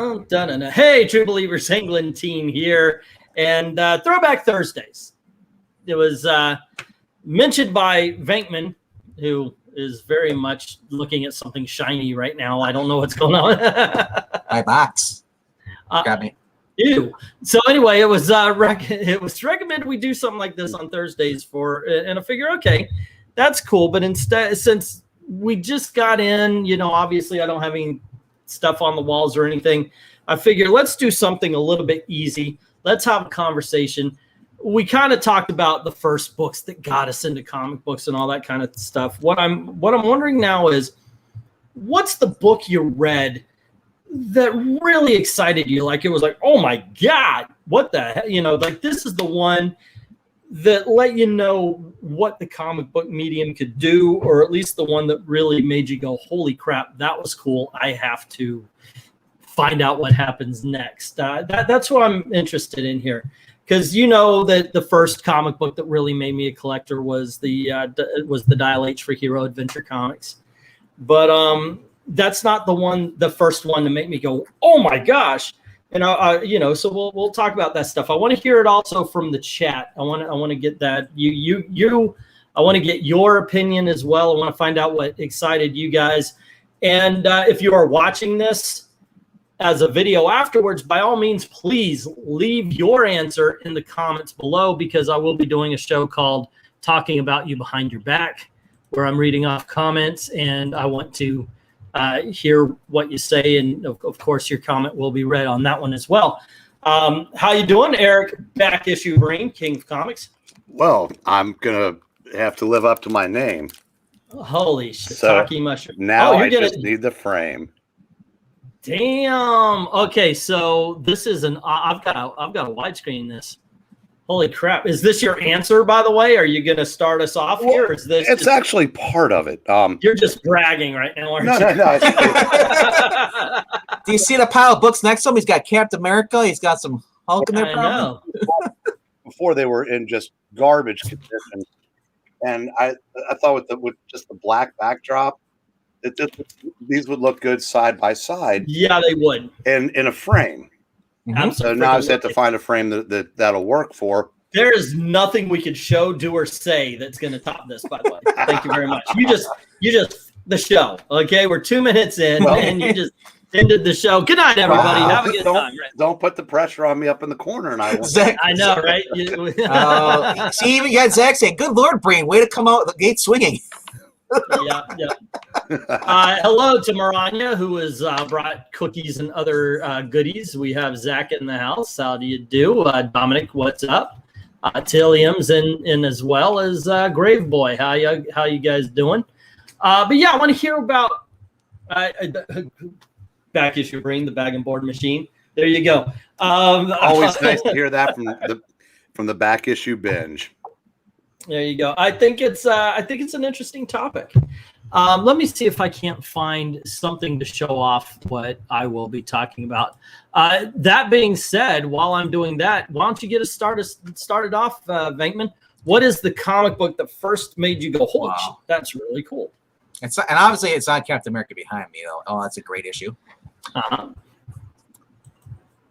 Dun, dun, dun, dun. Hey, True Believers England team here, and Throwback Thursdays. It was mentioned by VENKMAN, who is very much looking at something shiny right now. I don't know what's going on. My box. Got me. Ew. So anyway, it was recommended we do something like this on Thursdays and I figure, okay, that's cool. But instead, since we just got in, you know, obviously I don't have any stuff on the walls or anything. I figure let's do something a little bit easy. Let's have a conversation. We kind of talked about the first books that got us into comic books and all that kind of stuff. What I'm wondering now is, what's the book you read that really excited you? Like, it was like, oh my God, what the heck? You know, like, this is the one that let you know what the comic book medium could do, or at least the one that really made you go, holy crap, that was cool. I have to find out what happens next. That's what I'm interested in here. Because you know that the first comic book that really made me a collector was the Dial H for Hero Adventure Comics. But that's not the first one to make me go, oh my gosh. And you know, so we'll talk about that stuff. I want to hear it also from the chat. I want to get that I want to get your opinion as well. I want to find out what excited you guys. And if you are watching this as a video afterwards, by all means, please leave your answer in the comments below, because I will be doing a show called Talking About You Behind Your Back, where I'm reading off comments, and I want to hear what you say, and of course your comment will be read on that one as well. How you doing, Eric? Back issue Green, King of Comics. Well, I'm gonna have to live up to my name. Holy shiitake mushroom! Now I just need the frame. Damn. Okay, so this is I've got a widescreen. This. Holy crap! Is this your answer, by the way? Are you going to start us off here? Or is this? It's actually part of it. You're just bragging right now, aren't you? No. Do you see the pile of books next to him? He's got Captain America. He's got some Hulk in there. I know. Before they were in just garbage condition, and I thought with just the black backdrop, these would look good side by side. Yeah, they would. And in a frame. So now I just have to find a frame that'll work for. There is nothing we could show, do, or say that's going to top this, by the way. Thank you very much. You just the show. Okay, we're 2 minutes in, and you just ended the show. Good night, everybody. Have a good time. Don't put the pressure on me up in the corner, and I won't. Zach, I know, right? See, even you got Zach saying, "Good Lord, Breen, way to come out the gate swinging." Yeah. Hello to Maranya, who has brought cookies and other goodies. We have Zach in the house. How do you do? Dominic, what's up? Tilliam's in as well as Grave Boy. How you guys doing? But yeah, I want to hear about back issue Green, the bag and board machine. There you go. Always nice to hear that from the back issue binge. There you go. I think it's an interesting topic. Let me see if I can't find something to show off what I will be talking about. That being said, while I'm doing that, why don't you get us started off, VENKMAN? What is the comic book that first made you go, holy shit, that's really cool? And obviously it's not Captain America behind me, though. Oh, that's a great issue.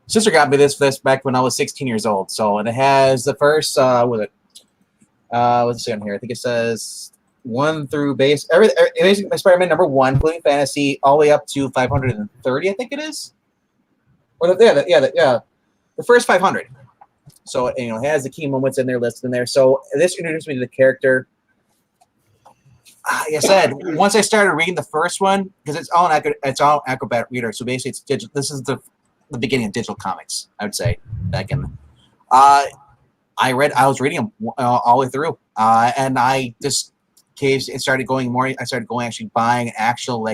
Sister got me this back when I was 16 years old. So, and it has the first let's see on here. I think it says 1 through basically Spider-Man #1, including fantasy, all the way up to 530. I think it is. Or the first 500. So it has the key moments in there listed in there. So this introduced me to the character. Like I said, once I started reading the first one, because it's all Acrobat Reader. So basically, it's digital. This is the beginning of digital comics, I would say, back in. I was reading them all the way through, and I just started going more. I started actually buying actual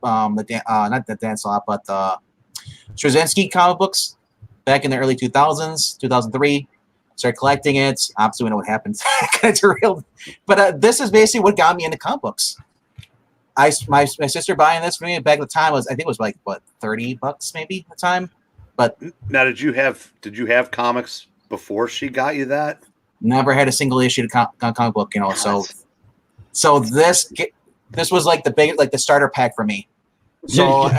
not the dance lot, but the Straczynski comic books back in the early 2000s, 2003. Started collecting it. Obviously, we know what happens. But this is basically what got me into comic books. My sister buying this for me back at the time was, I think it was like what, $30 maybe at the time. But now, did you have comics before she got you that? Never had a single issue comic book, So this was like the starter pack for me. So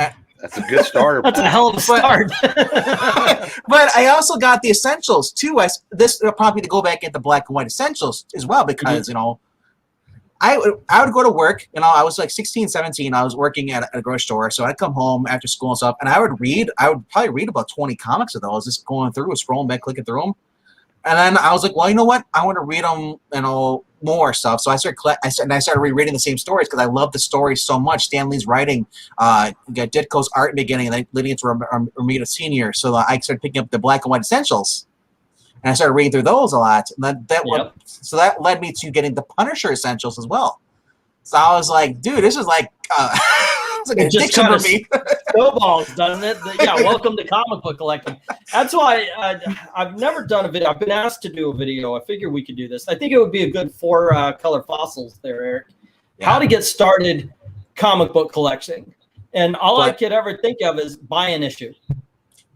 That's a good starter. That's a hell of a start. But I also got the Essentials too. This will probably to go back into black and white Essentials as well because you know, I would go to work. You know, I was like 16, 17. I was working at a grocery store, so I'd come home after school and stuff, and I would read. I would probably read about 20 comics of those, just going through, scrolling back, clicking through them. And then I was like, well, you know what? I want to read them, you know, more stuff. So I started rereading the same stories because I love the stories so much. Stan Lee's writing, you got Ditko's art in the beginning, and then leading into Romita Senior. So I started picking up the black and white Essentials, and I started reading through those a lot. And so that led me to getting the Punisher Essentials as well. So I was like, dude, this is like it's like an addiction for me. Snowballs, doesn't it? Yeah, welcome to comic book collecting. That's why I've never done a video. I've been asked to do a video. I figure we could do this. I think it would be a good 4 color fossils there, Eric. Yeah. How to get started comic book collecting. And all I could ever think of is buy an issue.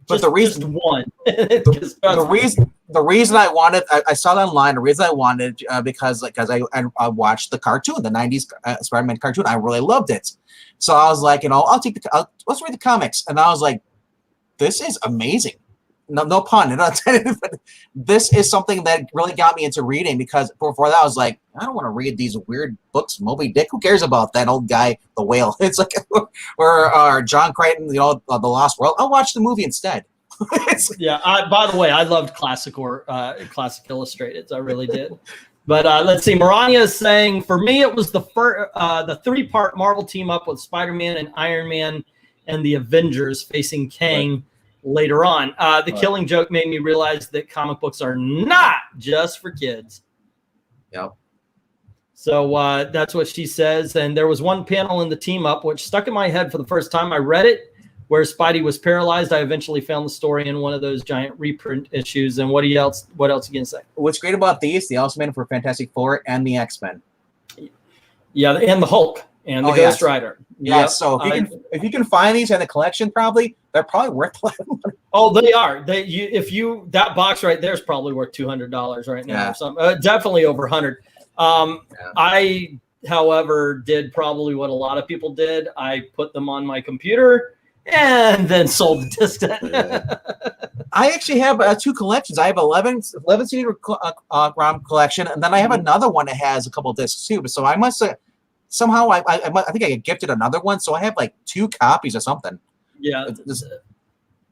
But the reason one. the reason I wanted, I saw that online. The reason I wanted because I watched the cartoon, the '90s Spider-Man cartoon. I really loved it. So I was like, you know, let's read the comics. And I was like, this is amazing. No pun. But this is something that really got me into reading because before that I was like, I don't want to read these weird books. Moby Dick, who cares about that old guy, the whale? It's like, or John Crichton, you know, The Lost World. I'll watch the movie instead. Yeah. By the way, I loved Classic Illustrated. I really did. But let's see. Marania is saying, for me, it was the 3-part Marvel team up with Spider-Man and Iron Man and the Avengers facing Kang later on. The Killing Joke made me realize that comic books are not just for kids. Yep. So that's what she says. And there was one panel in the team up which stuck in my head for the first time. I read it where Spidey was paralyzed. I eventually found the story in one of those giant reprint issues. And what else you gonna say? What's great about these, they also made them for Fantastic Four and the X-Men. Yeah, and the Hulk and the Ghost Rider. Yeah, yep. So if you can find these in the collection, they're probably worth a lot of money. Oh, they are. That box right there is probably worth $200 right now or something. Definitely over 100. I, however, did probably what a lot of people did. I put them on my computer and then sold the disc. I actually have 2 collections. I have 11 CD ROM collection, and then I have another one that has a couple of discs too. So I must have somehow I think I gifted another one. So I have like 2 copies or something. Yeah.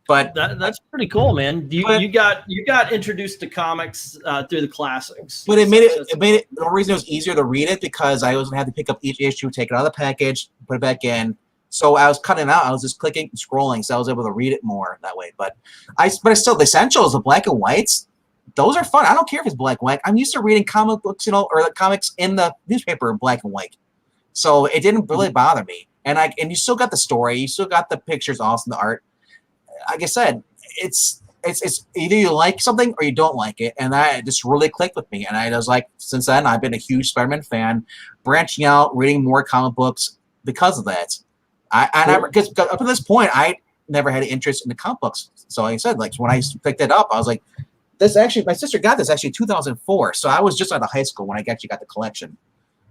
But that's pretty cool, man. You got introduced to comics through the classics. But it made it the reason it was easier to read it because I wasn't have to pick up each issue, take it out of the package, put it back in. So I was cutting out. I was just clicking and scrolling, so I was able to read it more that way. But still, the Essentials, the black and whites, those are fun. I don't care if it's black and white. I'm used to reading comic books, you know, or the comics in the newspaper in black and white. So it didn't really bother me. And you still got the story, you still got the pictures, awesome, the art. Like I said, it's either you like something or you don't like it, and that just really clicked with me. And I was like, since then, I've been a huge Spider-Man fan, branching out, reading more comic books because of that. Because up to this point, I never had an interest in the comic books. So like I said, like when I picked it up, I was like, this actually, my sister got this actually 2004. So I was just out of high school when I actually got the collection.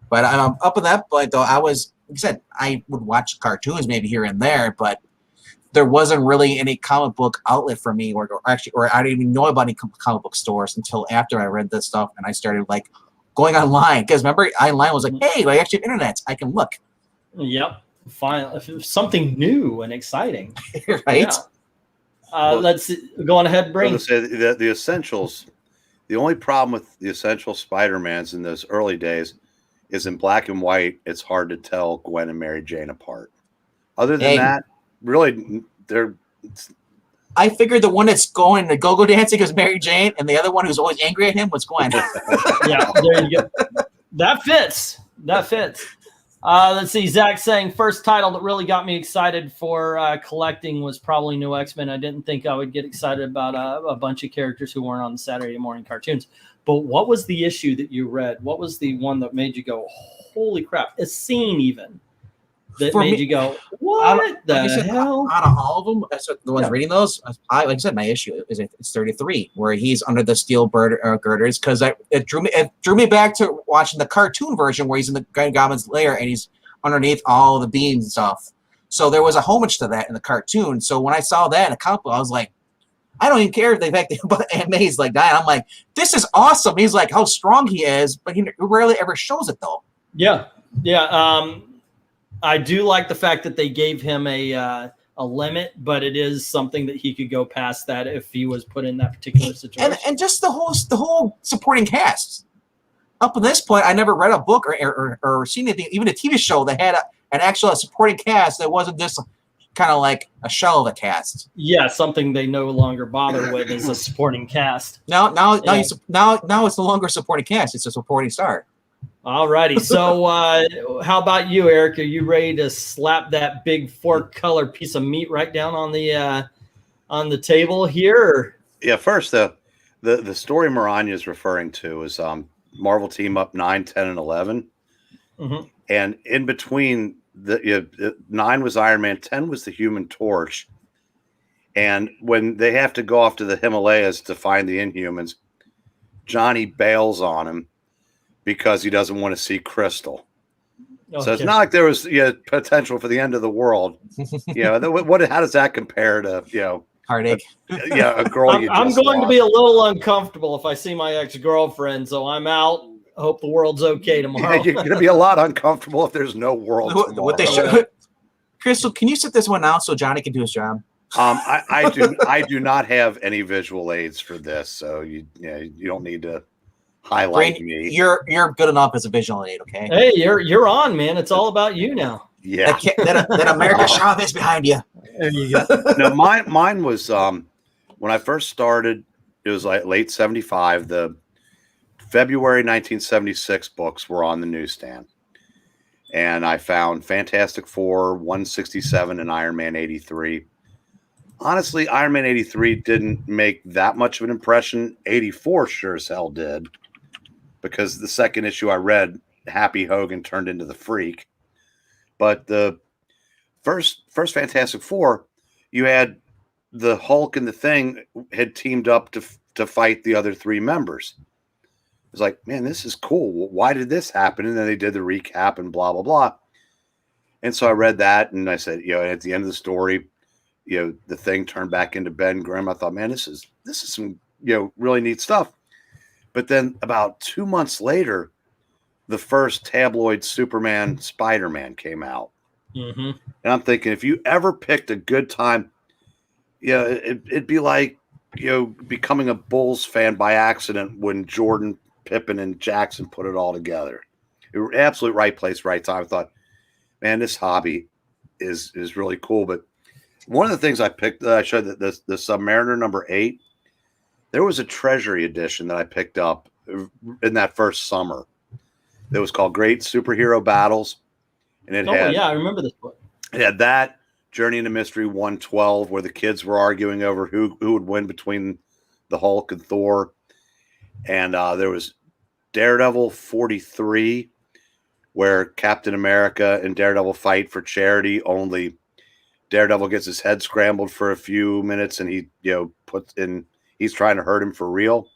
But up at that point, though, I was, like I said, I would watch cartoons maybe here and there, but there wasn't really any comic book outlet for me, or I didn't even know about any comic book stores until after I read this stuff and I started like going online. Because remember, online was like, hey, I actually have internet, I can look. Yep, finally something new and exciting, right? Yeah. Let's go on ahead, bring. Say the Essentials. The only problem with the Essential Spider-Mans in those early days is in black and white. It's hard to tell Gwen and Mary Jane apart. Other than that, really, they're. I figured the one that's going to go dancing is Mary Jane, and the other one who's always angry at him was Gwen. Yeah, there you go. That fits. Let's see. Zach saying first title that really got me excited for collecting was probably New X-Men. I didn't think I would get excited about a bunch of characters who weren't on the Saturday morning cartoons. But what was the issue that you read? What was the one that made you go, holy crap? A scene even that for made me, you go, what the hell? Out of all of them, the ones reading those, like I said, my issue is it's 33, where he's under the steel girders, because it drew me back to watching the cartoon version where he's in the Green Goblin's lair and he's underneath all the beams and stuff. So there was a homage to that in the cartoon. So when I saw that in a comic book, I was like, I don't even care if they fact that Aunt May's like that. I'm like, this is awesome. He's like how strong he is, but he rarely ever shows it though. Yeah, yeah. I do like the fact that they gave him a limit, but it is something that he could go past that if he was put in that particular situation. And just the whole supporting cast. Up to this point, I never read a book or seen anything, even a TV show that had an actual supporting cast that wasn't just kind of like a shell of a cast. Yeah, something they no longer bother with is a supporting cast. Now it's no longer a supporting cast; it's a supporting star. All righty. So, how about you, Eric? Are you ready to slap that big 4-color piece of meat right down on the table here? Or? Yeah. First, the story Maranya is referring to is Marvel Team Up 9, 10, and 11, and in between. 9 was Iron Man, 10 was the Human Torch, and when they have to go off to the Himalayas to find the Inhumans, Johnny bails on him because he doesn't want to see Crystal. Okay. So it's not like there was potential for the end of the world. How does that compare to heartache? A girl. I'm going to be a little uncomfortable if I see my ex-girlfriend, so I'm out. I hope the world's okay tomorrow. You're going to be a lot uncomfortable if there's no world tomorrow. What they should. Crystal, can you sit this one out so Johnny can do his job? I do not have any visual aids for this, so you don't need to highlight me. You're good enough as a visual aid, okay? Hey, you're on, man. It's all about you now. Yeah, that America Chavez behind you. There you go. No, mine was when I first started. It was like late '75. The February 1976 books were on the newsstand, and I found Fantastic Four 167 and Iron Man 83. Honestly, Iron Man 83 didn't make that much of an impression. 84 sure as hell did, because the second issue I read, Happy Hogan turned into the Freak. But the first Fantastic Four, you had the Hulk and the Thing had teamed up to fight the other 3 members. It's like, man, this is cool. Why did this happen? And then they did the recap and blah, blah, blah. And so I read that and I said, at the end of the story, the Thing turned back into Ben Grimm. I thought, man, this is some, really neat stuff. But then about 2 months later, the first tabloid Superman Spider-Man came out. And I'm thinking, if you ever picked a good time, it'd be like, becoming a Bulls fan by accident when Jordan, Pippen, and Jackson put it all together. It was absolute right place, right time. I thought, man, this hobby is really cool. But one of the things I picked, I showed that the Submariner number 8, there was a Treasury edition that I picked up in that first summer. That was called Great Superhero Battles, and it had I remember this book. It had that Journey into Mystery 112, where the kids were arguing over who would win between the Hulk and Thor. And there was Daredevil 43, where Captain America and Daredevil fight for charity. Only Daredevil gets his head scrambled for a few minutes, and he's trying to hurt him for real.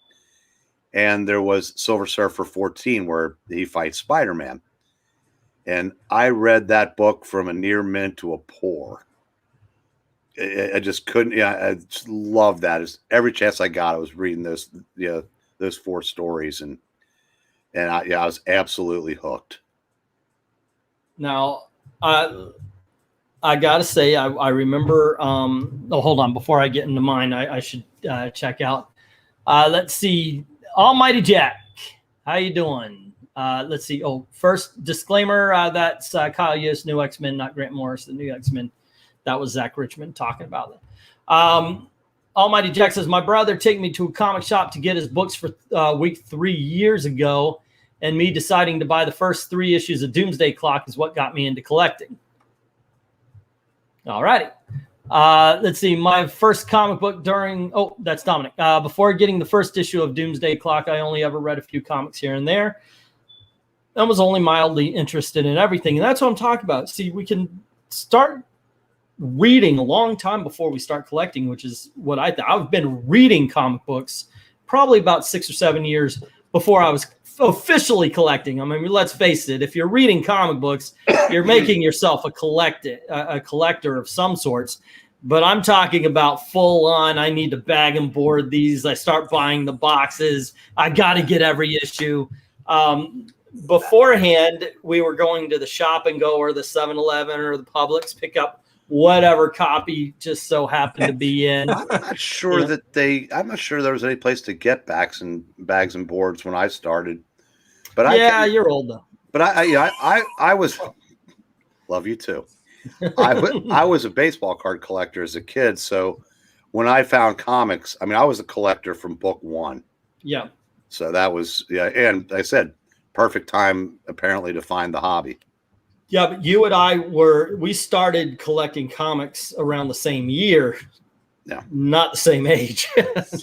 And there was Silver Surfer 14, where he fights Spider-Man. And I read that book from a near mint to a poor. I just couldn't. I just loved that. Every chance I got, I was reading those 4 stories, and I was absolutely hooked. Now, I gotta say, I remember. Hold on. Before I get into mine, I should check out. Let's see, Almighty Jack, how you doing? Let's see. Oh, first disclaimer. That's Kyle Yost, New X-Men, not Grant Morris, the New X-Men. That was Zach Richmond talking about it. Almighty Jack says, my brother took me to a comic shop to get his books for week 3 years ago, and me deciding to buy the first 3 issues of Doomsday Clock is what got me into collecting. All righty. Let's see. My first comic book that's Dominic. Before getting the first issue of Doomsday Clock, I only ever read a few comics here and there. I was only mildly interested in everything, and that's what I'm talking about. See, we can start reading a long time before we start collecting, which is what I've been reading comic books probably about 6 or 7 years before I was officially collecting. I mean, let's face it, if you're reading comic books, you're making yourself a collector of some sorts. But I'm talking about full on, I need to bag and board these. I start buying the boxes. I got to get every issue. Beforehand, we were going to the Shop and Go or the 7-Eleven or the Publix, pick up whatever copy just so happened to be in. I'm not sure I'm not sure there was any place to get bags and boards when I started. But you're old though. But I was, love you too. I was a baseball card collector as a kid. So when I found comics, I mean, I was a collector from book one. Yeah. So that was, and like I said, perfect time apparently to find the hobby. Yeah, but you and we started collecting comics around the same year. Yeah. Not the same age.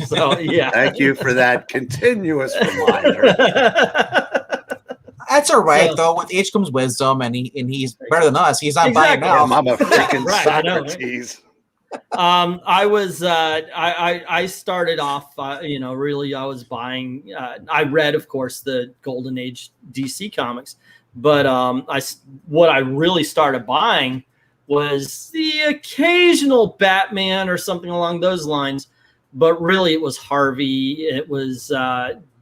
So, yeah. Thank you for that continuous reminder. That's all right, though. With age comes wisdom, and he's better than us. He's not buying now. I'm a freaking right, Socrates. I started off, really I was buying, I read, of course, the Golden Age DC comics, but what I really started buying was the occasional Batman or something along those lines, but really it was Harvey, it was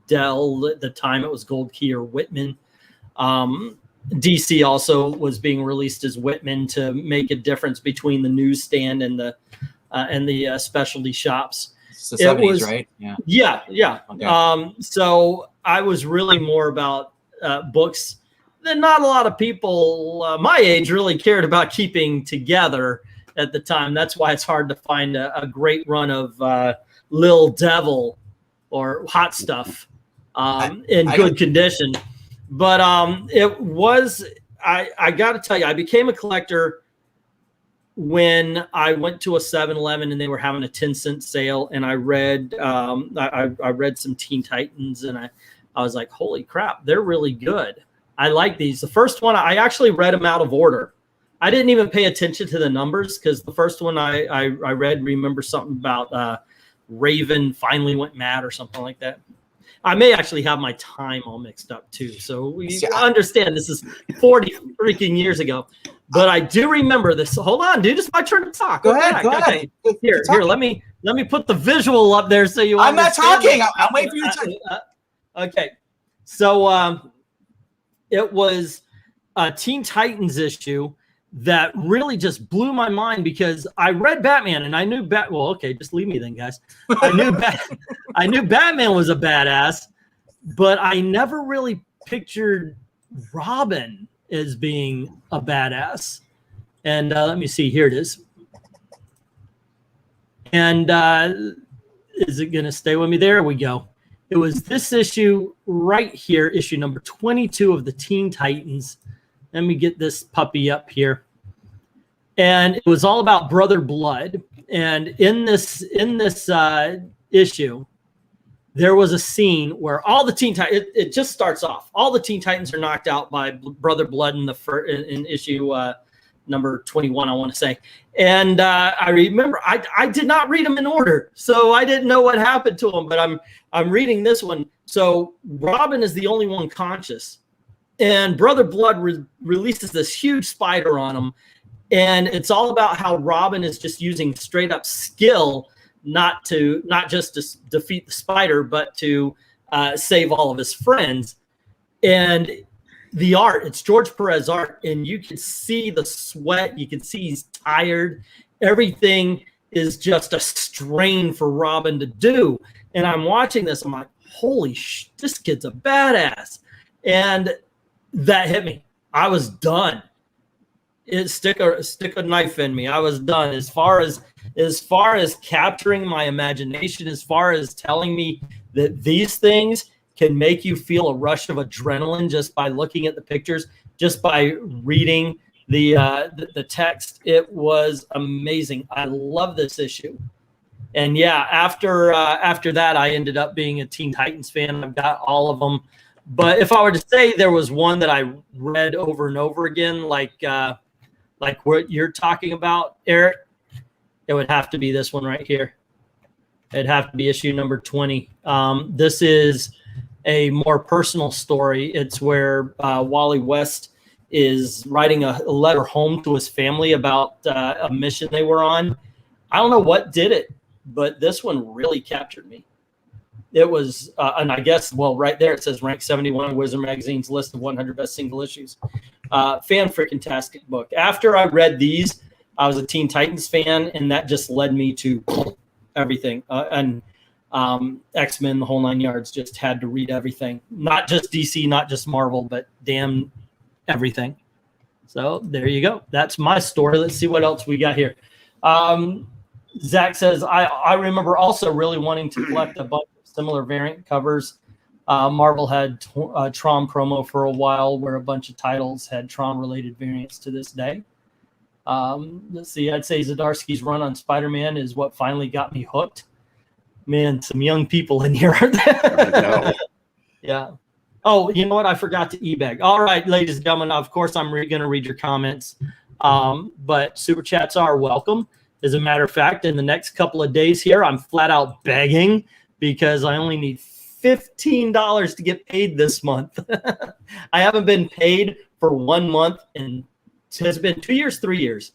Dell, at the time it was Gold Key or Whitman. DC also was being released as Whitman to make a difference between the newsstand and the specialty shops. It's the 70s, right? Yeah. Okay. So I was really more about books that not a lot of people my age really cared about keeping together at the time. That's why it's hard to find a great run of Lil Devil or Hot Stuff in good condition. But it was, I got to tell you, I became a collector when I went to a 7-Eleven and they were having a 10-cent sale, and I read I read some Teen Titans, and I was like, holy crap, they're really good. I like these. The first one, I actually read them out of order. I didn't even pay attention to the numbers because the first one I read, remember something about Raven finally went mad or something like that. I may actually have my time all mixed up too. So we understand this is 40 freaking years ago. But I do remember this. Hold on, dude. It's my turn to talk. Go ahead. Okay. Here, let me put the visual up there so you I'm understand. not talking. I'm waiting for you to okay. So it was a Teen Titans issue that really just blew my mind because I read Batman and I knew well, okay, just leave me then, guys. I knew Batman was a badass, but I never really pictured Robin as being a badass. And let me see, here it is. And is it going to stay with me? There we go. It was this issue right here, issue number 22 of the Teen Titans. Let me get this puppy up here. And it was all about Brother Blood. And in this issue, there was a scene where all the Teen Titans, it just starts off. All the Teen Titans are knocked out by Brother Blood in issue number 21, I want to say. And I remember I did not read them in order, so I didn't know what happened to them. But I'm reading this one. So Robin is the only one conscious, and Brother Blood releases this huge spider on him, and it's all about how Robin is just using straight up skill, not just to defeat the spider, but to save all of his friends. And the art, it's George Perez art, and you can see the sweat. You can see he's tired. Everything is just a strain for Robin to do. And I'm watching this. I'm like, holy this kid's a badass. And that hit me. I was done. It stick a knife in me. I was done. As far as capturing my imagination, as far as telling me that these things can make you feel a rush of adrenaline just by looking at the pictures, just by reading the text. It was amazing. I love this issue. And yeah, after that, I ended up being a Teen Titans fan. I've got all of them. But if I were to say there was one that I read over and over again, like what you're talking about, Eric, it would have to be this one right here. It'd have to be issue number 20. This is a more personal story. It's where Wally West is writing a letter home to his family about a mission they were on. I don't know what did it, but this one really captured me. It was, and I guess, well, right there it says ranked 71 on Wizard Magazine's list of 100 best single issues. Fan-freaking-tastic book. After I read these, I was a Teen Titans fan, and that just led me to everything. And X-Men, the whole 9 yards, just had to read everything. Not just DC, not just Marvel, but damn everything. So there you go. That's my story. Let's see what else we got here. Zach says, I remember also really wanting to collect a bunch of similar variant covers. Marvel had Tron promo for a while where a bunch of titles had Tron-related variants to this day. Let's see. I'd say Zdarsky's run on Spider-Man is what finally got me hooked. Man, some young people in here, aren't there? Yeah. Oh, you know what? I forgot to e-bag. All right, ladies and gentlemen, of course, I'm going to read your comments. But super chats are welcome. As a matter of fact, in the next couple of days here, I'm flat out begging because I only need $15 to get paid this month. I haven't been paid for 1 month, and it's been 2 years, 3 years.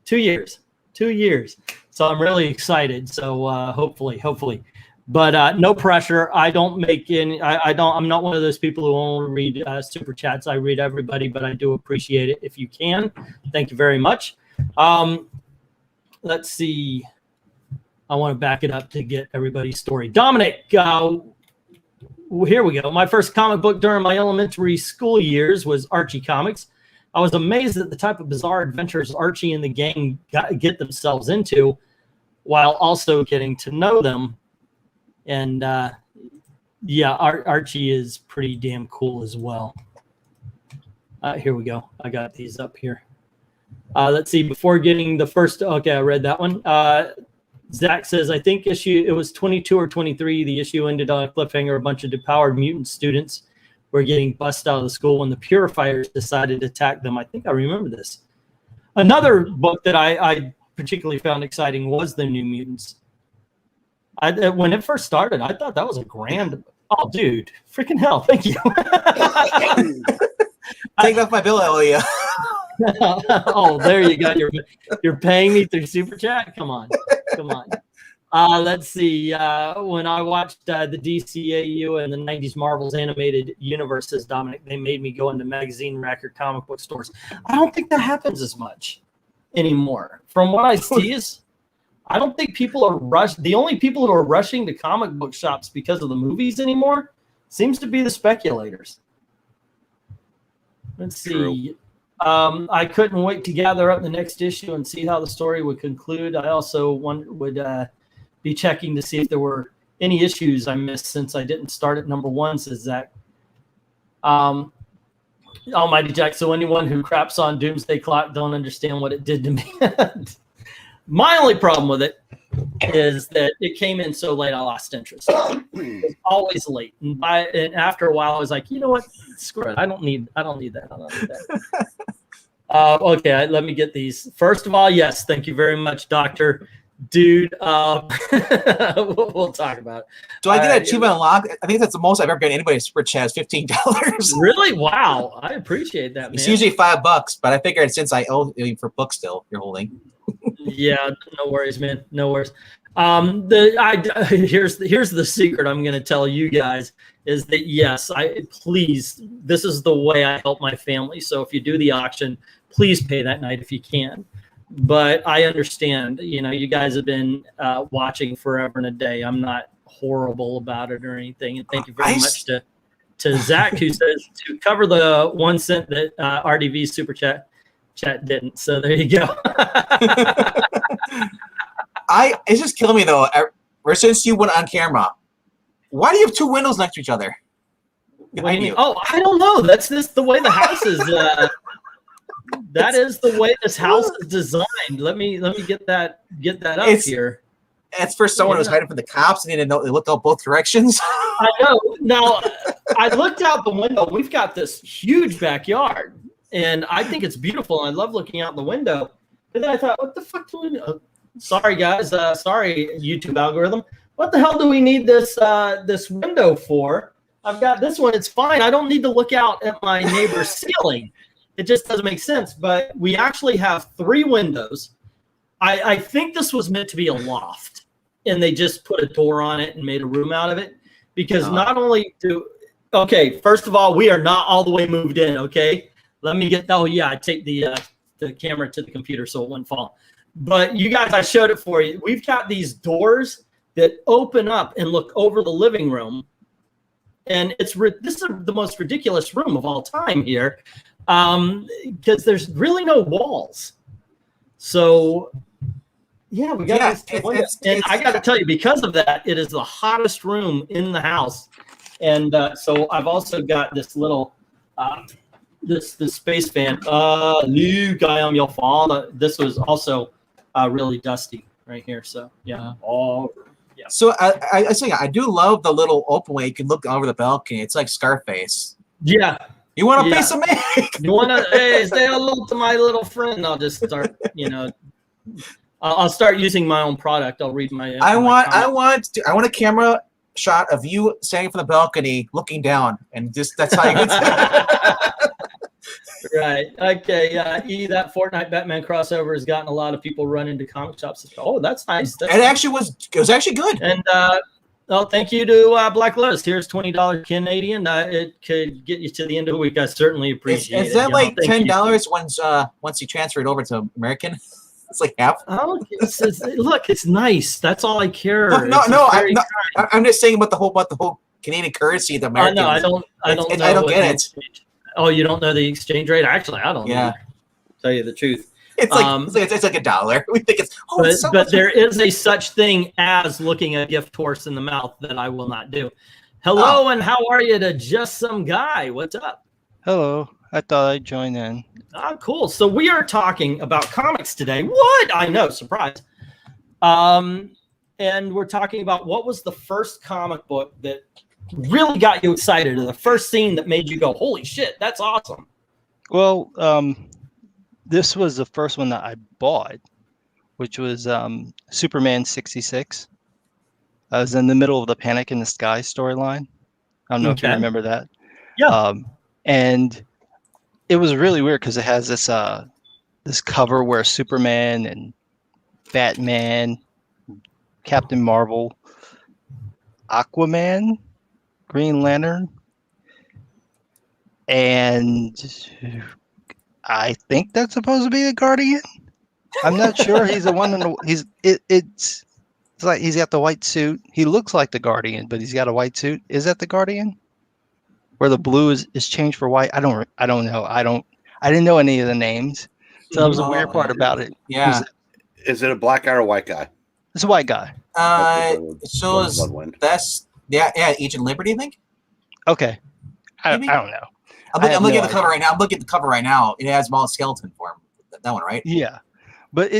2 years. 2 years. So I'm really excited. So hopefully. But no pressure. I don't make any. I'm not one of those people who only read super chats. I read everybody, but I do appreciate it if you can. Thank you very much. Let's see. I want to back it up to get everybody's story. Dominic, here we go. My first comic book during my elementary school years was Archie Comics. I was amazed at the type of bizarre adventures Archie and the gang get themselves into, while also getting to know them. And yeah, Archie is pretty damn cool as well. Here we go. I got these up here. Let's see. Before getting the first, okay, I read that one. Zach says, I think it was 22 or 23. The issue ended on a cliffhanger. A bunch of depowered mutant students were getting bussed out of the school when the Purifiers decided to attack them. I think I remember this. Another book that I particularly found exciting was The New Mutants. When it first started, I thought that was a grand. Oh, dude, freaking hell! Thank you. Take off my bill, Elliot. Oh, there you go. You're paying me through Super Chat. Come on. Let's see. When I watched the DCAU and the 90s Marvel's animated universes, Dominic, they made me go into magazine rack or comic book stores. I don't think that happens as much anymore. From what I see is, I don't think people are rushed. The only people who are rushing to comic book shops because of the movies anymore seems to be the speculators. Let's see. I couldn't wait to gather up the next issue and see how the story would conclude. I also would be checking to see if there were any issues I missed since I didn't start at number 1, says Zach. Almighty Jack, so anyone who craps on Doomsday Clock don't understand what it did to me. My only problem with it is that it came in so late I lost interest. It's always late. And after a while I was like, you know what? Screw it. I don't need that. Okay, let me get these. First of all, yes, thank you very much, Doctor. Dude, we'll talk about it. Do I get an achievement unlocked? I think that's the most I've ever gotten anybody super chat is $15. Really? Wow. I appreciate that, man. It's usually $5, but I figured since I owe you for books still, you're holding. Yeah, no worries, man. No worries. Here's the secret I'm going to tell you guys is that yes, please, this is the way I help my family. So if you do the auction, please pay that night if you can. But I understand, you guys have been watching forever and a day. I'm not horrible about it or anything. And thank you very much to Zach, who says to cover the 1 cent that RDV Super Chat didn't. So there you go. It's just killing me though. Ever since you went on camera, why do you have 2 windows next to each other? Oh, I don't know. That's just the way the house is. That is the way this house is designed. Let me get that up here. It's for someone who's hiding from the cops and they look out both directions. I know. Now, I looked out the window. We've got this huge backyard, and I think it's beautiful. And I love looking out the window. And then I thought, what the fuck do we? Sorry, guys. Sorry, YouTube algorithm. What the hell do we need this window for? I've got this one. It's fine. I don't need to look out at my neighbor's ceiling. It just doesn't make sense. But we actually have 3 windows. I think this was meant to be a loft, and they just put a door on it and made a room out of it. Because not only okay, first of all, we are not all the way moved in, okay? Let me get, oh yeah, I take the camera to the computer so it wouldn't fall. But you guys, I showed it for you. We've got these doors that open up and look over the living room. And this is the most ridiculous room of all time here, because there's really no walls. So yeah, we got these 2 windows. And I got to tell you, because of that, it is the hottest room in the house. And so I've also got this little this space fan. Luke, I am your father. This was also really dusty right here. So yeah. Yeah. So I say I do love the little open way you can look over the balcony. It's like Scarface. Yeah. You want a piece of me? You want to say hello to my little friend? I'll just start, I'll start using my own product. I'll read my. I want a camera shot of you standing from the balcony, looking down, and just that's how you. Right. Okay. That Fortnite Batman crossover has gotten a lot of people running to comic shops. Oh, that's nice. It was actually good. And thank you to Black Lotus. Here's $20 Canadian. It could get you to the end of the week. I certainly appreciate it. Is that like $10 once you transfer it over to American? It's like half. Oh, look, it's nice. That's all I care. I'm just saying about the whole Canadian currency. The American. I don't get it. Oh, you don't know the exchange rate? Actually, I don't. Yeah. Tell you the truth. It's like it's like $1. We think it's but there is a such thing as looking a gift horse in the mouth that I will not do. Hello, and how are you to just some guy? What's up? Hello. I thought I'd join in. Oh, cool. So we are talking about comics today. What? I know, surprise. And we're talking about what was the first comic book that really got you excited, or the first scene that made you go, holy shit, that's awesome. Well, this was the first one that I bought, which was Superman 66. I was in the middle of the Panic in the Sky storyline. I don't know if you remember that. Yeah. And it was really weird because it has this this cover where Superman and Batman, Captain Marvel, Aquaman, Green Lantern, and I think that's supposed to be a Guardian. I'm not sure. He's the one in the it's like he's got the white suit. He looks like the Guardian, but he's got a white suit. Is that the Guardian? Where the blue is changed for white? I don't know. I didn't know any of the names. So that was the weird part about it. Yeah. Is it a black guy or a white guy? It's a white guy. So that's Agent Liberty, I think. Okay. I don't know. I'm looking at the cover right now. I'm looking at the cover right now. It has Mall Skeleton form. That one, right? Yeah. But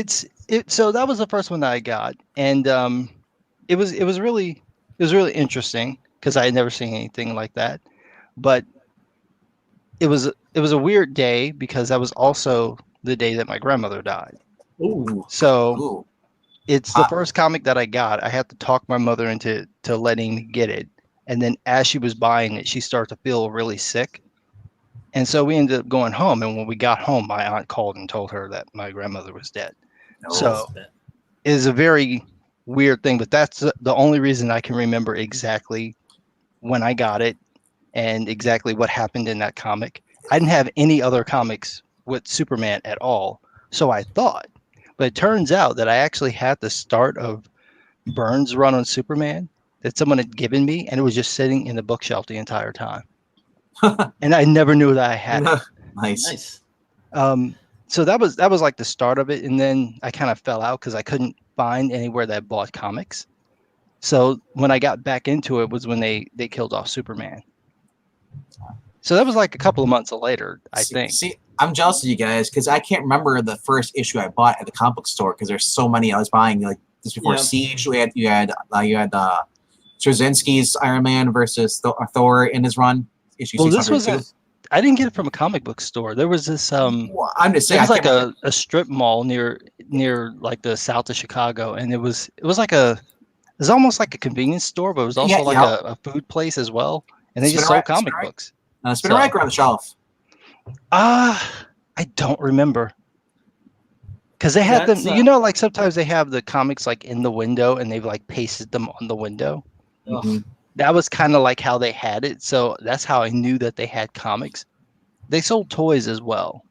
so that was the first one that I got, and it was really interesting because I had never seen anything like that. But it was a weird day because that was also the day that my grandmother died. Ooh. So it's the first comic that I got. I had to talk my mother into letting me get it, and then as she was buying it, she started to feel really sick. And so we ended up going home. And when we got home, my aunt called and told her that my grandmother was dead. So it is a very weird thing, but that's the only reason I can remember exactly when I got it and exactly what happened in that comic. I didn't have any other comics with Superman at all. So I thought, but it turns out that I actually had the start of Byrne's run on Superman that someone had given me, and it was just sitting in the bookshelf the entire time. And I never knew that I had it. Nice. So that was like the start of it, and then I kind of fell out because I couldn't find anywhere that bought comics. So when I got back into it was when they killed off Superman. So that was like a couple of months later, I think. See, I'm jealous of you guys because I can't remember the first issue I bought at the comic book store because there's so many I was buying. Like this before Siege, you had Straczynski's Iron Man versus Thor in his run. Well, this was I didn't get it from a comic book store. There was this well, I'm just saying, it was like a strip mall near like the south of Chicago, and it was almost like a convenience store, but it was also a food place as well. and they just sold comic books. Spinner rack or on the shelf? I don't remember. Because they had them, you know, like sometimes they have the comics like in the window and they've like pasted them on the window. That was kind of like how they had it. So that's how I knew that they had comics. They sold toys as well.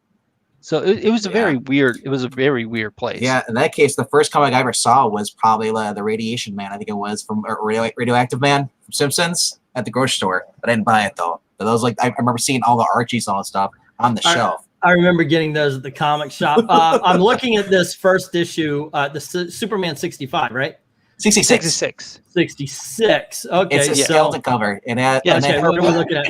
So it was a very weird, it was a very weird place. Yeah, in that case, the first comic I ever saw was probably the Radiation Man, I think it was, from Radioactive Man from Simpsons at the grocery store. But I didn't buy it though. But those I remember seeing all the Archies and all that stuff on the shelf. I remember getting those at the comic shop. I'm looking at this first issue, the Superman 65, right? 66. 66. Okay, it's a skeleton cover. And okay, what are we looking at?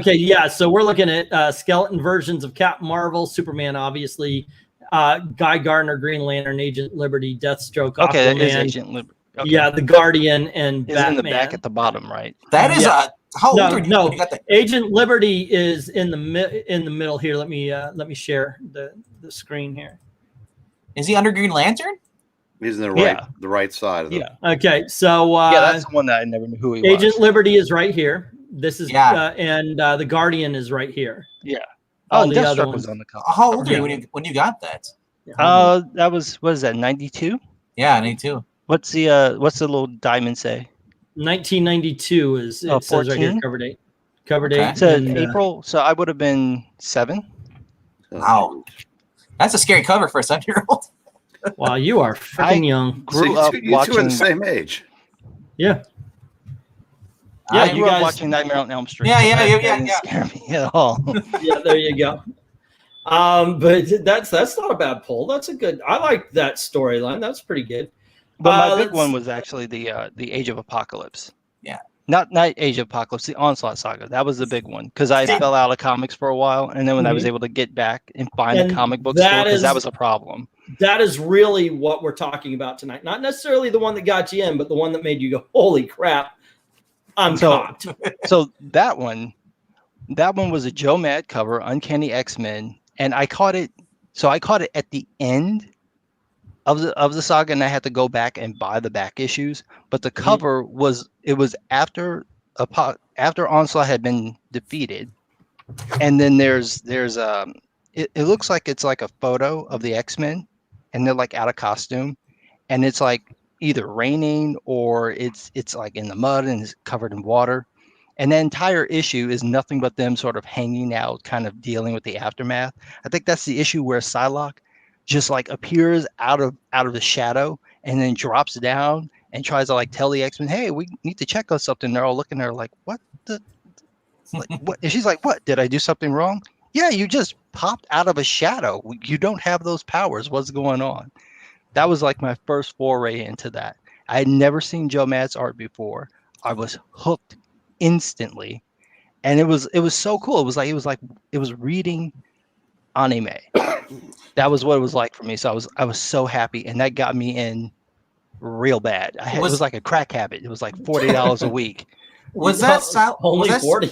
Okay, yeah. So we're looking at skeleton versions of Captain Marvel, Superman, obviously, Guy Gardner, Green Lantern, Agent Liberty, Deathstroke, okay, Aquaman. That is Agent Liberty. Okay. Yeah, the Guardian and it's Batman. In the back at the bottom, right? That is how old are you? No, You got that? Agent Liberty is in the middle here. Let me share the screen here. Is he under Green Lantern? He's in the right side of the Okay, so that's the one that I never knew who he was. Agent Liberty is right here. This is and the Guardian is right here. Yeah. All the Deathstroke other ones was on the cover. How old are you when you got that? That was, what is that, 92? Yeah, 92. What's the little diamond say? 1992 is it says right here, cover date. Cover date. It said April, so I would have been 7. Wow. That's a scary cover for a 7-year-old. Wow, you are freaking young. Grew up watching. You two are the same age. Yeah. Yeah, I grew up watching Nightmare on Elm Street. Yeah. Didn't scare me at all. Yeah, there you go. But that's not a bad pull. That's a good. I like that storyline. That's pretty good. But my big one was actually the Age of Apocalypse. Yeah. Not Age of Apocalypse, the Onslaught Saga. That was the big one because I fell out of comics for a while, and then when I was able to get back and find the comic book store, because that was a problem. That is really what we're talking about tonight. Not necessarily the one that got you in, but the one that made you go, "Holy crap, I'm caught." So that one was a Joe Mad cover, Uncanny X-Men, and I caught it. So I caught it at the end of the saga, and I had to go back and buy the back issues. But the cover was after Onslaught had been defeated, and then there's it looks like it's like a photo of the X-Men, and they're like out of costume, and it's like either raining or it's like in the mud and it's covered in water, and the entire issue is nothing but them sort of hanging out, kind of dealing with the aftermath. I think that's the issue where Psylocke just like appears out of the shadow and then drops down and tries to like tell the X-Men, "Hey, we need to check on something." They're all looking at her like, "What the?" Like, what? And she's like, "What? Did I do something wrong?" "Yeah, you just popped out of a shadow. You don't have those powers. What's going on?" That was like my first foray into that. I had never seen Joe Mad's art before. I was hooked instantly, and it was so cool. It was reading anime. That was what it was like for me. So I was so happy, and that got me in real bad. It was like a crack habit. It was like $40 a week. Was that only 40?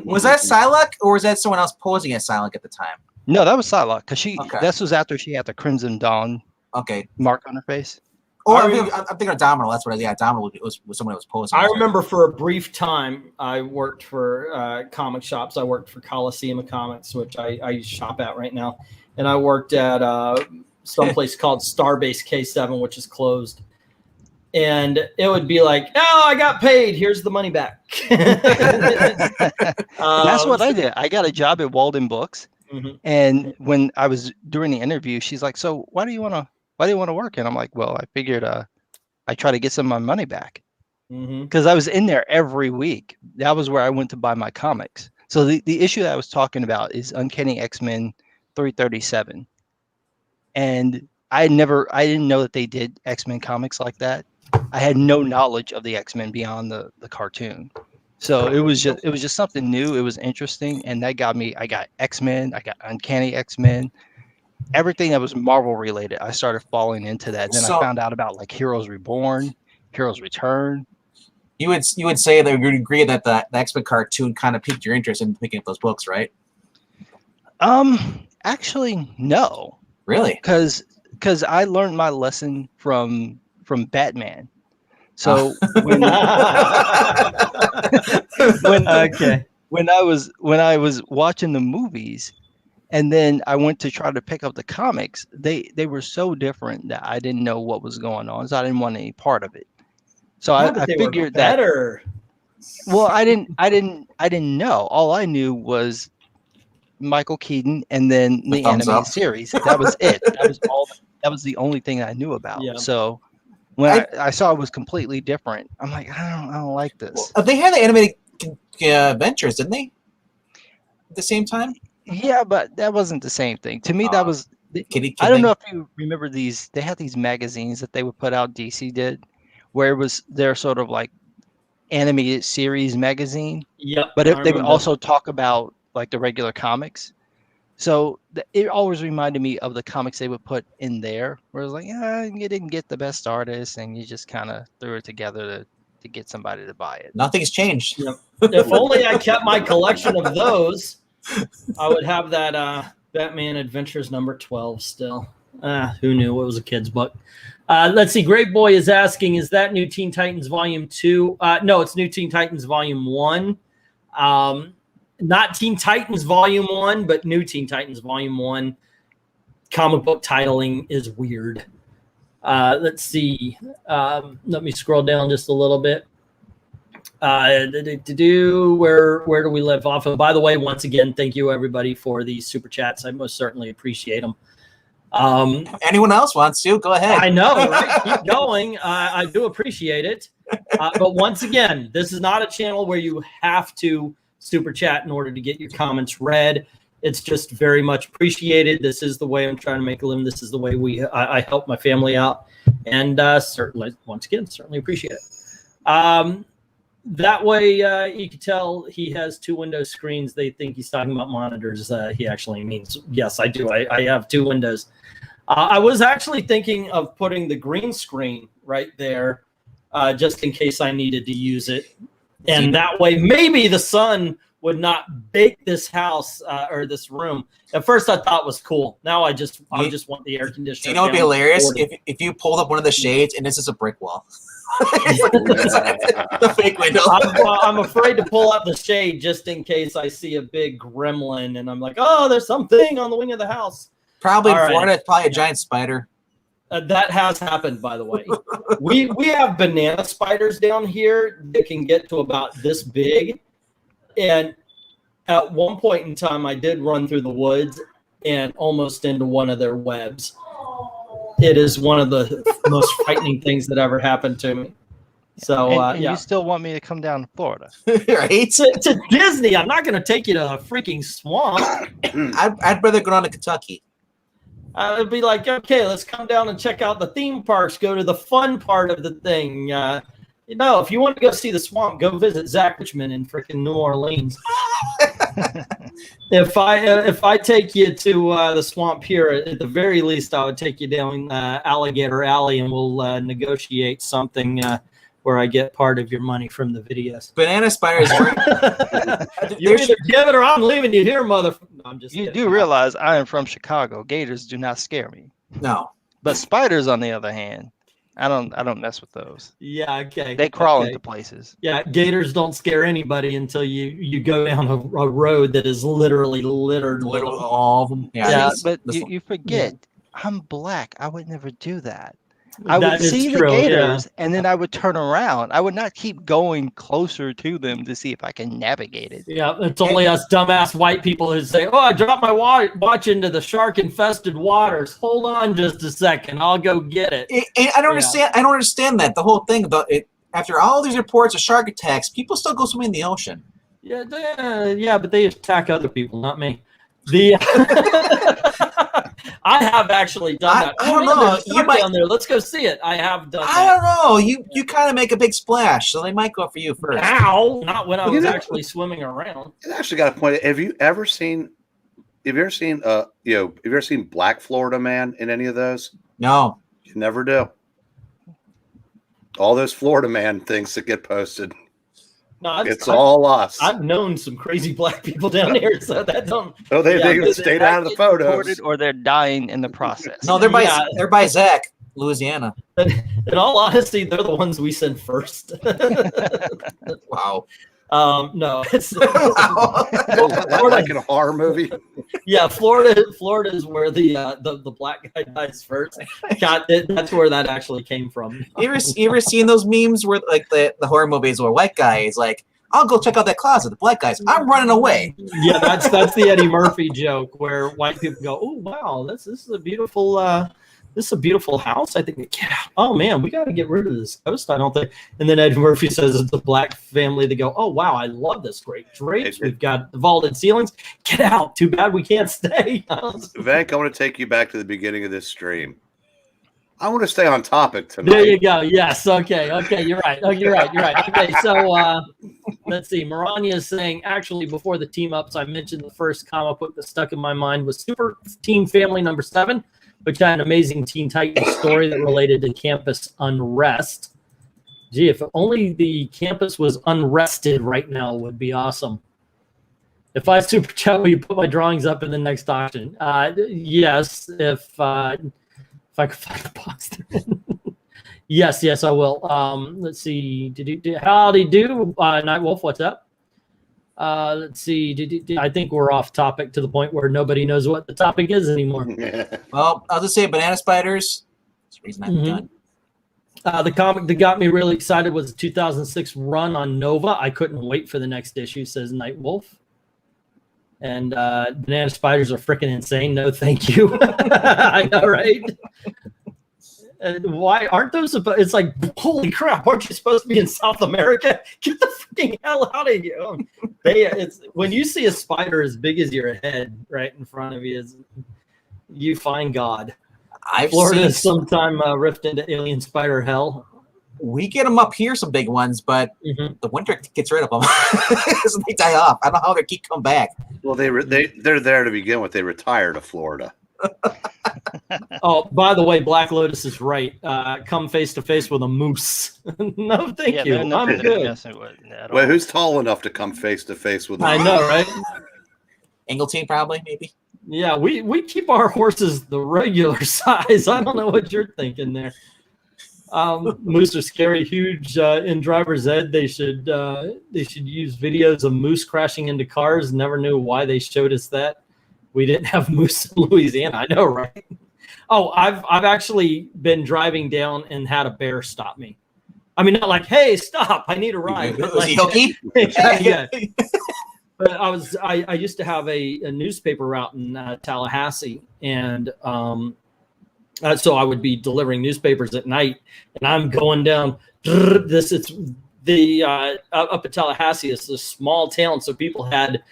Was that Psylocke, or was that someone else posing as Psylocke at the time? No, that was Psylocke, because this was after she had the Crimson Dawn mark on her face. Or I'm thinking of Domino. That's what it is. Yeah, Domino was someone who was posing. I remember for a brief time I worked for comic shops. I worked for Coliseum of Comics, which I shop at right now, and I worked at someplace called Starbase K7, which is closed. And it would be like, "Oh, I got paid. Here's the money back." That's what I did. I got a job at Walden Books, and when I was doing the interview, she's like, "So why do you want to work?" And I'm like, "Well, I figured I try to get some of my money back, because I was in there every week. That was where I went to buy my comics." So the issue that I was talking about is Uncanny X-Men 337, and I didn't know that they did X-Men comics like that. I had no knowledge of the X-Men beyond the cartoon. So it was just something new. It was interesting, and that got me. I got X-Men, I got Uncanny X-Men, everything that was Marvel related. I started falling into that. Then I found out about like Heroes Reborn, Heroes Return. You would say that you would agree that the X-Men cartoon kind of piqued your interest in picking up those books, right? Actually, no. Really? Because I learned my lesson from Batman. So when Okay. when I was watching the movies, and then I went to try to pick up the comics, they were so different that I didn't know what was going on, so I didn't want any part of it. So Yeah, I but they were figured that. better. Well, I didn't know. All I knew was Michael Keaton and then the thumbs animated up. series. That was it. That was the only thing I knew about. Yeah. So when I saw it was completely different, I'm like, I don't like this. They had the animated adventures, didn't they? At the same time? Yeah, but that wasn't the same thing. To me, that was. I don't know if you remember these. They had these magazines that they would put out. DC did, where it was their sort of like animated series magazine. Yep. But they would also talk about like the regular comics. So it always reminded me of the comics they would put in there, where it was like, yeah, you didn't get the best artist, and you just kind of threw it together to get somebody to buy it. Nothing's changed. Yep. If only I kept my collection of those, I would have that Batman Adventures number 12 still. Who knew? It was a kid's book. Let's see. Great Boy is asking, is that New Teen Titans Volume 2? No, it's New Teen Titans Volume 1. Not Teen Titans Volume 1, but New Teen Titans Volume 1. Comic book titling is weird. Let's see. Let me scroll down just a little bit. Where do we live off of? By the way, once again, thank you everybody for the super chats. I most certainly appreciate them. Anyone else wants to? Go ahead. I know, right? Keep going. I do appreciate it. But once again, this is not a channel where you have to super chat in order to get your comments read. It's just very much appreciated. This is the way I'm trying to make a living. This is the way I help my family out. And certainly, once again, certainly appreciate it. That way, you can tell he has two window screens. They think he's talking about monitors. He actually means, yes, I do. I have two windows. I was actually thinking of putting the green screen right there just in case I needed to use it. And that way, maybe the sun would not bake this house or this room. At first, I thought it was cool. Now I just want the air conditioner. You know, it'd be hilarious if you pulled up one of the shades and this is a brick wall. The fake window. I'm afraid to pull up the shade just in case I see a big gremlin and I'm like, oh, there's something on the wing of the house. Probably in All Florida, right. it's probably a giant spider. That has happened, by the way. We have banana spiders down here that can get to about this big. And at one point in time, I did run through the woods and almost into one of their webs. It is one of the most frightening things that ever happened to me. So, and you still want me to come down to Florida? Right? To Disney, I'm not going to take you to a freaking swamp. I'd rather go down to Kentucky. I'd be like, okay, let's come down and check out the theme parks, go to the fun part of the thing. If you want to go see the swamp, go visit Zach Richmond in freaking New Orleans. If I take you to the swamp here, at the very least, I would take you down Alligator Alley, and we'll negotiate something where I get part of your money from the videos. Banana spiders. You either give it or I'm leaving you here, mother. No, I'm just You kidding. do realize I am from Chicago. Gators do not scare me. No. But spiders, on the other hand, I don't mess with those. Yeah, okay. They crawl okay. into places. Yeah, gators don't scare anybody until you go down a road that is literally littered with them. All of them. Yeah, but this you forget, I'm black. I would never do that. I would That is see true, the gators, and then I would turn around. I would not keep going closer to them to see if I can navigate it. Yeah, it's only us dumbass white people who say, "Oh, I dropped my watch into the shark-infested waters. Hold on just a second, I'll go get it." I don't understand. I don't understand that. The whole thing about it. After all these reports of shark attacks, people still go swimming in the ocean. Yeah, but they attack other people, not me. I have actually done that. I don't know. You down there. Let's go see it. I have done that. I don't know. You kind of make a big splash, so they might go for you first. Ow! Not when I was actually swimming around. It actually got a point. Have you ever seen Black Florida Man in any of those? No. You never do. All those Florida Man things that get posted. No, it's all us. I've known some crazy black people down here, so that don't. Oh, they stayed out of the photos, or they're dying in the process. No, they're by Zach. Louisiana. In all honesty, they're the ones we send first. Wow. No, it's Like in a horror movie. yeah, Florida is where the black guy dies first. God, that's where that actually came from. You ever seen those memes where like the horror movies where white guy is like, I'll go check out that closet. The black guy's, I'm running away. Yeah, that's the Eddie Murphy joke where white people go, oh wow, this is a beautiful house. I think, yeah, oh man, we got to get rid of this ghost. I don't think. And then Eddie Murphy says it's a black family. They go, oh wow, I love this. Great drapes. We've got vaulted ceilings. Get out. Too bad we can't stay. Vank, I want to take you back to the beginning of this stream. I want to stay on topic tonight. There you go. Yes. Okay. You're right. Oh, you're right. Okay. So let's see. Marania is saying, actually, before the team ups, I mentioned the first comic book that stuck in my mind was Super Team Family #7, which had an amazing Teen Titans story that related to campus unrest. Gee, if only the campus was unrested right now, would be awesome. If I super chat, will you put my drawings up in the next auction? Yes, if I could find a box. Yes, I will. Let's see. Howdy do, Nightwolf, what's up? Let's see. I think we're off topic to the point where nobody knows what the topic is anymore. Well, I'll just say Banana Spiders. That's the reason I'm done. The comic that got me really excited was the 2006 run on Nova. I couldn't wait for the next issue, says Nightwolf. And Banana Spiders are freaking insane. No, thank you. I know, right? Why aren't those? It's like, holy crap! Aren't you supposed to be in South America? Get the freaking hell out of here! It's when you see a spider as big as your head right in front of you, you find God. Florida is sometime rift into alien spider hell. We get them up here, some big ones, but the winter gets rid of them. So they die off. I don't know how they keep coming back. Well, they're there to begin with. They retire to Florida. Oh, by the way, Black Lotus is right. Come face to face with a moose. No, thank you. I'm good. Wait, who's tall enough to come face to face with? I know, right? Angleton, probably, maybe. Yeah, we keep our horses the regular size. I don't know what you're thinking there. Moose are scary, huge. In driver's ed, they should use videos of moose crashing into cars. Never knew why they showed us that. We didn't have moose in Louisiana. I know, right? Oh, I've actually been driving down and had a bear stop me. I mean, not like, hey, stop, I need a ride. Was he hooky? Yeah. But I used to have a newspaper route in Tallahassee, and so I would be delivering newspapers at night, and I'm going down this. It's the up at Tallahassee. It's a small town, so people had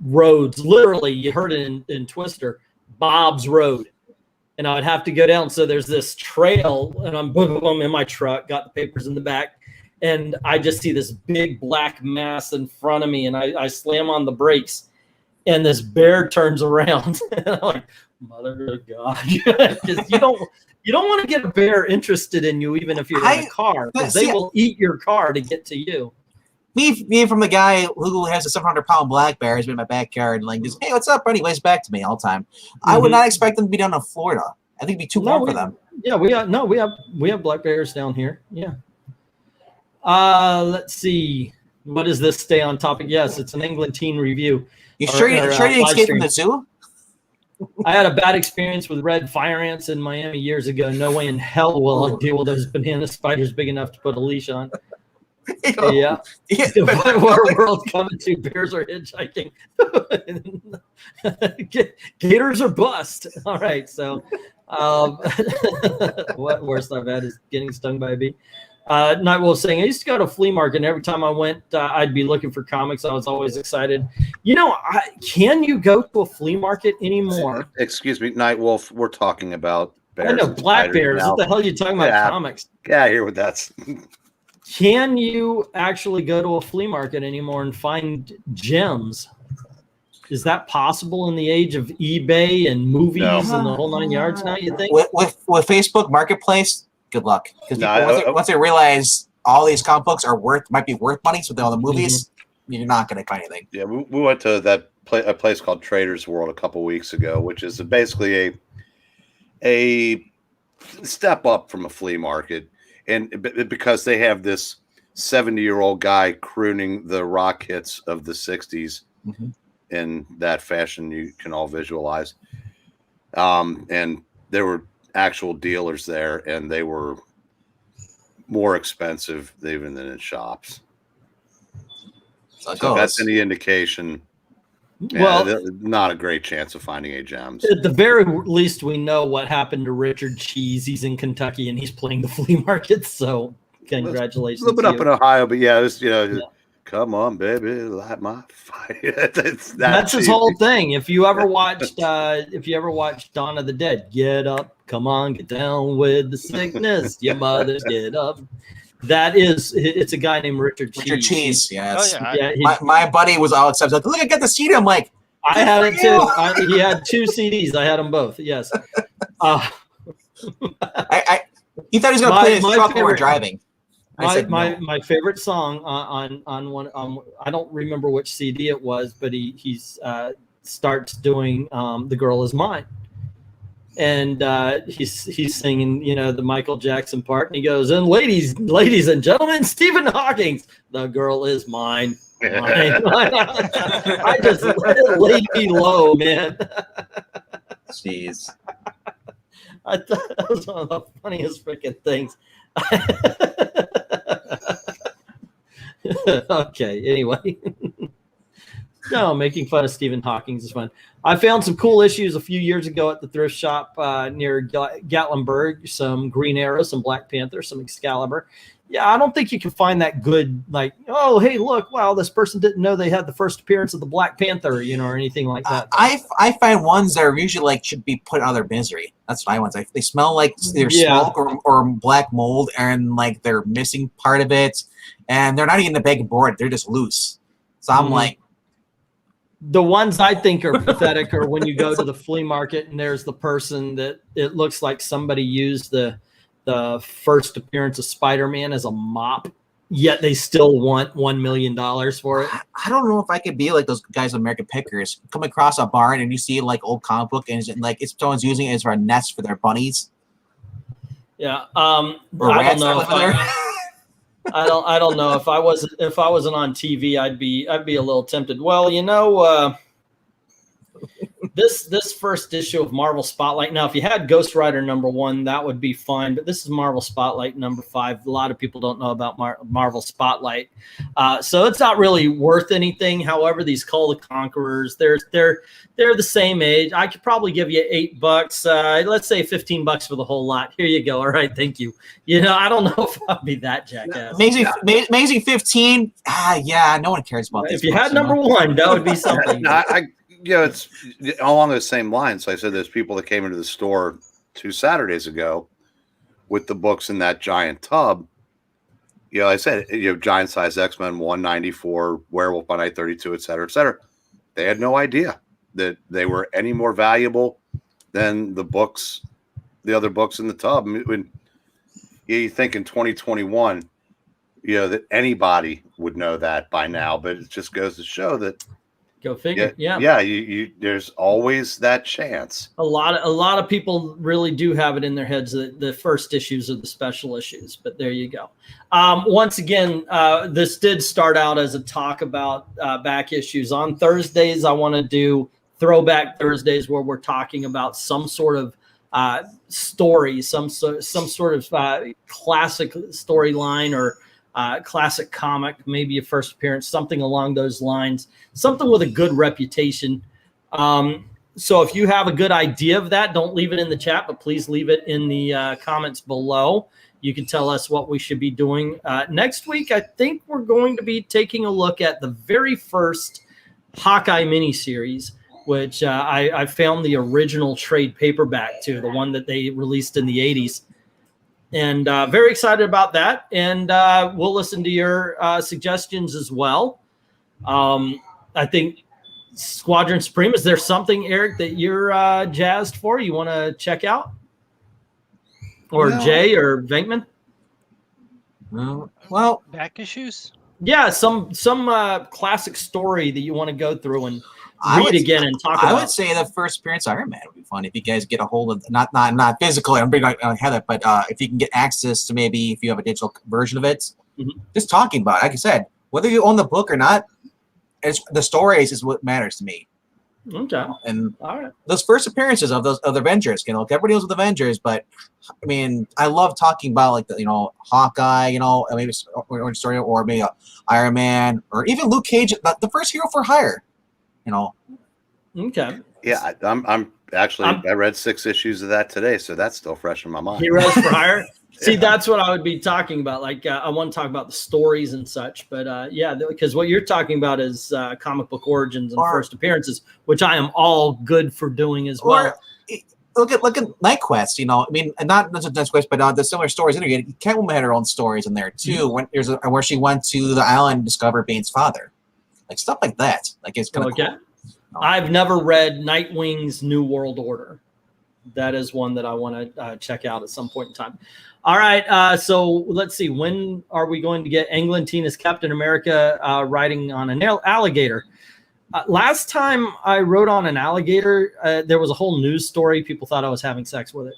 roads. Literally, you heard it in Twister, Bob's Road, and I would have to go down. So there's this trail, and I'm in my truck, got the papers in the back, and I just see this big black mass in front of me, and I slam on the brakes, and this bear turns around, and I'm like, mother of God. Because you don't want to get a bear interested in you, even if you're in a car, because they will eat your car to get to you. Me from the guy who has a 700-pound black bear has been in my backyard and like, just, hey, what's up, buddy? Waves back to me all the time. I would not expect them to be down in Florida. I think it'd be too warm for them. Yeah, we have black bears down here. Yeah. Let's see. What is this? Stay on topic. Yes, it's an England teen review. You sure you didn't escape from the zoo? I had a bad experience with red fire ants in Miami years ago. No way in hell will I deal with those banana spiders big enough to put a leash on. Yeah. What world coming to? Bears are hitchhiking. Gators are bust. All right. So, what worst I've had is getting stung by a bee. Nightwolf saying, I used to go to a flea market, and every time I went, I'd be looking for comics. I was always excited. You know, can you go to a flea market anymore? Excuse me, Nightwolf. We're talking about bears. I know, black bears. Now. What the hell are you talking about? Comics. Yeah, here with that. Can you actually go to a flea market anymore and find gems? Is that possible in the age of eBay and movies and the whole 9 yards now, you think? With Facebook Marketplace, good luck. Because once they realize all these comic books might be worth money, so all the movies, you're not going to find anything. Yeah, we went to a place called Trader's World a couple weeks ago, which is basically a step up from a flea market, and because they have this 70-year-old guy crooning the rock hits of the 60s in that fashion you can all visualize. And there were actual dealers there, and they were more expensive even than in shops. So if that's any indication, well, not a great chance of finding a gems. At the very least, we know what happened to Richard Cheese. He's in Kentucky and he's playing the flea market. So congratulations. A little bit up in Ohio, but yeah, this, come on, baby, light my fire. That's his whole thing. If you ever watched, Dawn of the Dead, get up, come on, get down with the sickness. Your mother's get up. It's a guy named Richard Cheese. Richard Cheese, yes. Oh, yeah. My buddy was all excited. Like, look, I got the CD. I'm like, I had it too. He had 2 CDs. I had them both. Yes. He thought he was going to play his truck while we're driving. My favorite song on one I don't remember which CD it was, but he starts doing "The Girl Is Mine," and he's singing the Michael Jackson part, and he goes, "And ladies and gentlemen, Stephen Hawking, the girl is mine." I just let it lay me low, man. Jeez, I thought that was one of the funniest freaking things. Okay, anyway. No, making fun of Stephen Hawking is fun. I found some cool issues a few years ago at the thrift shop near Gatlinburg, some Green Arrow, some Black Panther, some Excalibur. Yeah, I don't think you can find that good, like, oh, hey, look, wow, this person didn't know they had the first appearance of the Black Panther, or anything like that. I find ones that are usually like should be put out of their misery. That's what I want. They smell like they're smoke or black mold, and like they're missing part of it, and they're not even the bag and board. They're just loose. So I'm like, the ones I think are pathetic are when you go to the flea market and there's the person that it looks like somebody used the first appearance of Spider-Man as a mop, yet they still want $1 million for it. I don't know if I could be like those guys with American Pickers. Come across a barn and you see like old comic book and it's someone's using it as a nest for their bunnies. Yeah. I don't know. I don't know if I wasn't on TV, I'd be a little tempted. Well, this first issue of Marvel Spotlight. Now, if you had Ghost Rider #1, that would be fine. But this is Marvel Spotlight #5. A lot of people don't know about Marvel Spotlight, so it's not really worth anything. However, these Call the Conquerors, they're the same age. I could probably give you $8. Let's say $15 for the whole lot. Here you go. All right, thank you. I don't know if I'll be that jackass. Amazing 15. Yeah, no one cares about this. If you had #1, that would be something. It's along the same lines. So I said there's people that came into the store 2 Saturdays ago with the books in that giant tub. I said, giant size X-Men 194, Werewolf by Night 32, et cetera, et cetera. They had no idea that they were any more valuable than the other books in the tub. When you think in 2021, that anybody would know that by now, but it just goes to show that. Go figure. Yeah. There's always that chance. A lot of people really do have it in their heads that the first issues are the special issues, but there you go. Once again, this did start out as a talk about back issues. On Thursdays, I want to do Throwback Thursdays where we're talking about some sort of story, some sort of classic storyline or classic comic, maybe a first appearance, something along those lines, something with a good reputation. So if you have a good idea of that, don't leave it in the chat, but please leave it in the comments below. You can tell us what we should be doing. Next week, I think we're going to be taking a look at the very first Hawkeye miniseries, which I found the original trade paperback to, the one that they released in the 80s. And very excited about that. And we'll listen to your suggestions as well. I think Squadron Supreme, is there something, Eric, that you're jazzed for? You want to check out? Or Jay or Venkman? Well, back issues? Yeah, some classic story that you want to go through and read again and talk about. I would say the first appearance of Iron Man would be fun if you guys get a hold of not physically. I'm not have it, but if you can get access to maybe if you have a digital version of it, just talking about it. Like I said, whether you own the book or not, the stories is what matters to me. Okay. And all right, those first appearances of the Avengers, everybody knows with Avengers, but I mean, I love talking about like the Hawkeye, maybe or story, or maybe Iron Man, or even Luke Cage, the first hero for hire. Okay. Yeah, I'm actually I read 6 issues of that today, so that's still fresh in my mind. Heroes for hire. See, that's what I would be talking about. Like, I want to talk about the stories and such, but yeah, because what you're talking about is comic book origins and first appearances, which I am all good for doing as well. Look at Night Quest. I mean, not Night Quest, but the similar stories in there. Catwoman had her own stories in there too. When where she went to the island and discovered Bane's father, like stuff like that. Like it's kind of cool. I've never read Nightwing's New World Order. That is one that I want to check out at some point in time. All right, so let's see. When are we going to get Eglantina's Captain America riding on an alligator? Last time I wrote on an alligator, there was a whole news story. People thought I was having sex with it.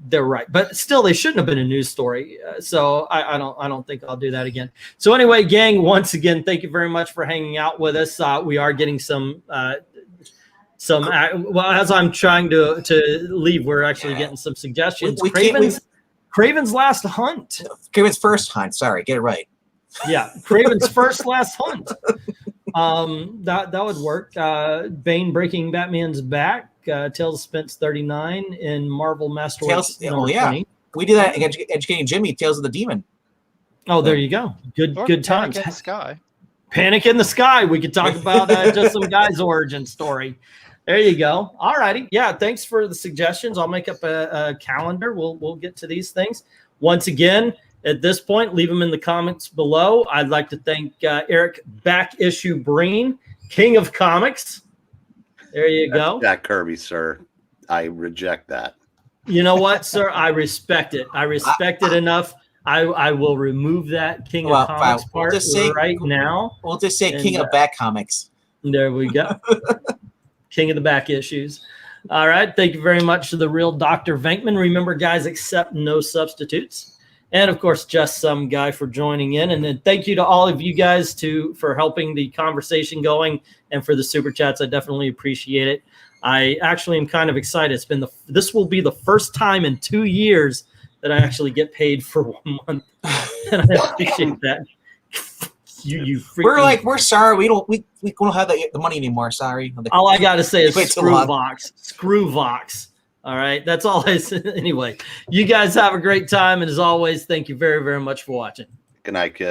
They're right, but still, they shouldn't have been a news story. So I don't think I'll do that again. So anyway, gang, once again, thank you very much for hanging out with us. We are getting some. Well, as I'm trying to leave, we're actually getting some suggestions. Craven's Last Hunt. Craven's First Hunt. Sorry, get it right. Yeah, Craven's First Last Hunt. That would work. Bane breaking Batman's back. Tales of Spence 39 in Marvel Masterworks. Oh yeah, 20. We did that educating Jimmy. Tales of the Demon. Oh, there you go. Good times. Panic in the Sky. Panic in the Sky. We could talk about just some guy's origin story. There you go. All righty. Yeah, thanks for the suggestions. I'll make up a calendar. We'll get to these things. Once again, at this point, leave them in the comments below. I'd like to thank Eric Back Issue Breen, King of Comics. There you go. Jack Kirby, sir. I reject that. You know what, sir? I respect it. I respect it enough. I will remove that King of Comics part right now. We'll just say King of Back Comics. There we go. King of the Back Issues. All right. Thank you very much to the real Dr. VENKMAN. Remember, guys, accept no substitutes. And, of course, just some guy for joining in. And then thank you to all of you guys for helping the conversation going and for the super chats. I definitely appreciate it. I actually am kind of excited. This will be the first time in 2 years that I actually get paid for 1 month. And I appreciate that. We're sorry. We don't have the money anymore. Sorry. All I got to say is screw Vox. Screw Vox. All right. That's all I said. Anyway, you guys have a great time. And as always, thank you very, very much for watching. Good night, kids.